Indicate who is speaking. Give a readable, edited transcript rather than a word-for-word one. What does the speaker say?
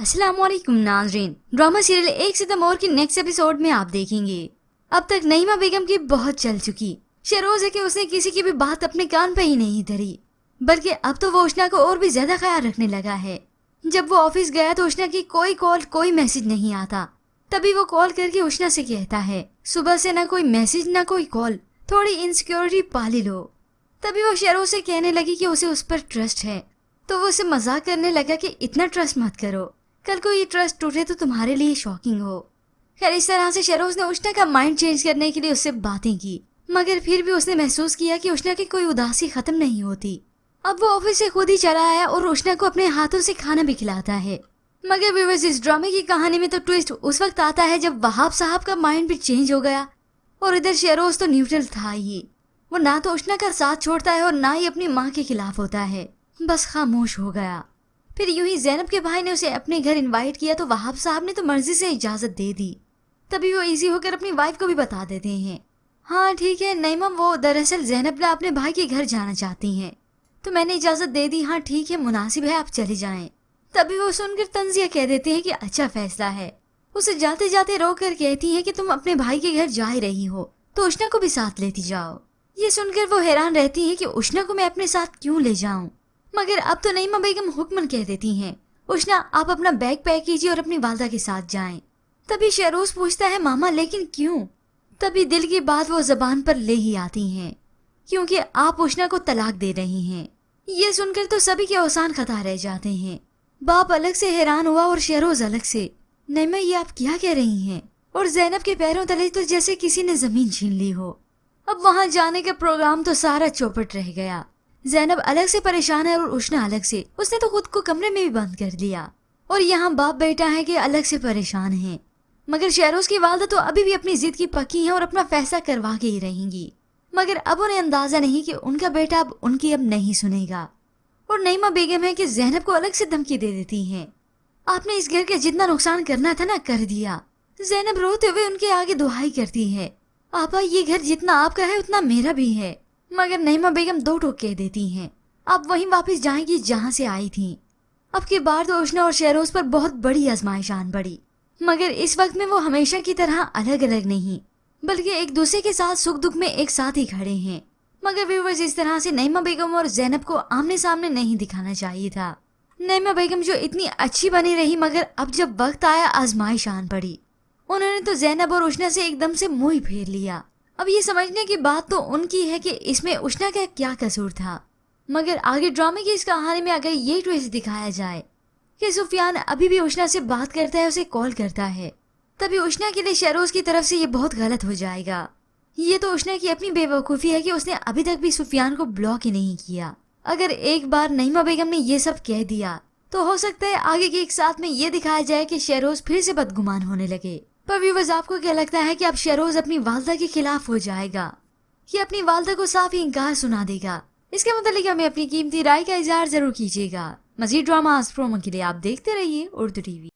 Speaker 1: अस्सलाम वालेकुम नाज़रीन। ड्रामा सीरियल 1 सितंबर के नेक्स्ट एपिसोड में आप देखेंगे। अब तक नईमा बेगम की बहुत चल चुकी। शहरोज है कि उसने किसी की भी बात अपने कान पे ही नहीं धरी, बल्कि अब तो वो उष्णा को और भी ज्यादा ख्याल रखने लगा है। जब वो ऑफिस गया तो उष्णा की कोई कॉल कोई मैसेज नहीं आता। तभी वो कॉल करके उष्णा से कहता है, सुबह से ना कोई मैसेज ना कोई कॉल, थोड़ी इनसिक्योरिटी पाली लो। तभी वो शहरोज से कहने लगी कि उसे उस पर ट्रस्ट है, तो वो उसे मजाक करने लगा कि इतना ट्रस्ट मत करो, कल को ये ट्रस्ट टूटे तो तुम्हारे लिए शॉकिंग हो। खैर इस तरह से शहरोज ने उष्णा का माइंड चेंज करने के लिए उससे बातें की, मगर फिर भी उसने महसूस किया कि उष्णा की कोई उदासी खत्म नहीं होती। अब वो ऑफिस से खुद ही चला आया और उष्णा को अपने हाथों से खाना भी खिलाता है। मगर व्यूअर्स, इस ड्रामे की कहानी में तो ट्विस्ट उस वक्त आता है जब वहाब साहब का माइंड भी चेंज हो गया और इधर शहरोज तो न्यूट्रल था ही। वो ना तो उष्णा का साथ छोड़ता है और ना ही अपनी माँ के खिलाफ होता है, बस खामोश हो गया। फिर यूं ही ज़ैनब के भाई ने उसे अपने घर इनवाइट किया तो वहाब साहब ने तो मर्जी से इजाज़त दे दी। तभी वो इजी होकर अपनी वाइफ को भी बता देते हैं, हाँ ठीक है नईमा, वो दरअसल ज़ैनब ने अपने भाई के घर जाना चाहती हैं, तो मैंने इजाज़त दे दी। हाँ ठीक है, मुनासिब है, आप चले जाएं। तभी वो सुनकर तंजिया कह देते हैं कि अच्छा फैसला है। उसे जाते जाते रो कर कहती है कि तुम अपने भाई के घर जा ही रही हो तो उष्णा को भी साथ लेती जाओ। ये सुनकर वो हैरान रहती है कि उष्णा को मैं अपने साथ क्यों ले जाऊं। मगर अब तो नईमा बेगम हुक्मन कह देती हैं, उष्णा आप अपना बैग पैक कीजिए और अपनी वालदा के साथ जाएं। तभी शहरोज पूछता है, मामा लेकिन क्यों? तभी दिल की बात वो जबान पर ले ही आती हैं, क्योंकि आप उष्णा को तलाक दे रही हैं। ये सुनकर तो सभी के औसान खता रह जाते हैं। बाप अलग से हैरान हुआ और शहरोज अलग से, नईमा ये आप क्या कह रही हैं? और ज़ैनब के पैरों तले तो जैसे किसी ने जमीन छीन ली हो। अब वहां जाने का प्रोग्राम तो सारा चौपट रह गया। ज़ैनब अलग से परेशान है और उष्णा अलग से, उसने तो खुद को कमरे में भी बंद कर दिया। और यहाँ बाप बेटा है कि अलग से परेशान हैं। मगर शहरोज की वालदा तो अभी भी अपनी जिद की पक्की है और अपना फैसला करवा के ही रहेंगी। मगर अब उन्हें अंदाजा नहीं कि उनका बेटा अब उनकी अब नहीं सुनेगा। और नईमा बेगम है कि ज़ैनब को अलग से धमकी दे देती हैं, आपने इस घर के जितना नुकसान करना था ना कर दिया। ज़ैनब रोते हुए उनके आगे दुहाई करती है, आपा ये घर जितना आपका है उतना मेरा भी है। मगर नईमा बेगम दो टोक कह देती हैं, अब वहीं वापस जाएंगी जहां से आई थी। अब की बार तो उष्णा और शहरोज पर बहुत बड़ी आजमाइश आन पड़ी, मगर इस वक्त में वो हमेशा की तरह अलग अलग नहीं, बल्कि एक दूसरे के साथ सुख दुख में एक साथ ही खड़े हैं। मगर व्यूअर्स, इस तरह से नईमा बेगम और ज़ैनब को आमने सामने नहीं दिखाना चाहिए था। नईमा बेगम जो इतनी अच्छी बनी रही, मगर अब जब वक्त आया आजमाइश आन पड़ी, उन्होंने तो ज़ैनब और उष्णा से एकदम से मुंह ही फेर लिया। अब ये समझने की बात तो उनकी है कि इसमें उष्णा का क्या कसूर था। मगर आगे ड्रामे की इस कहानी में अगर ये ट्विस्ट दिखाया जाए कि सुफियान अभी भी उष्णा से बात करता है, उसे कॉल करता है, तभी उष्णा के लिए शहरोज की तरफ से ये बहुत गलत हो जाएगा। ये तो उष्णा की अपनी बेवकूफ़ी है कि उसने अभी तक भी सुफियान को ब्लॉक ही नहीं किया। अगर एक बार नईमा बेगम ने ये सब कह दिया तो हो सकता है आगे के एक साथ में ये दिखाया जाए कि शहरोज फिर से बदगुमान होने लगे। पर व्यूअर्स, आपको क्या लगता है कि अब शहरोज अपनी वालदा के खिलाफ हो जाएगा कि अपनी वालदा को साफ इंकार सुना देगा? इसके मुतालिक हमें अपनी कीमती राय का इजहार जरूर कीजिएगा। मजीद ड्रामास प्रोमो के लिए आप देखते रहिए उर्दू टीवी।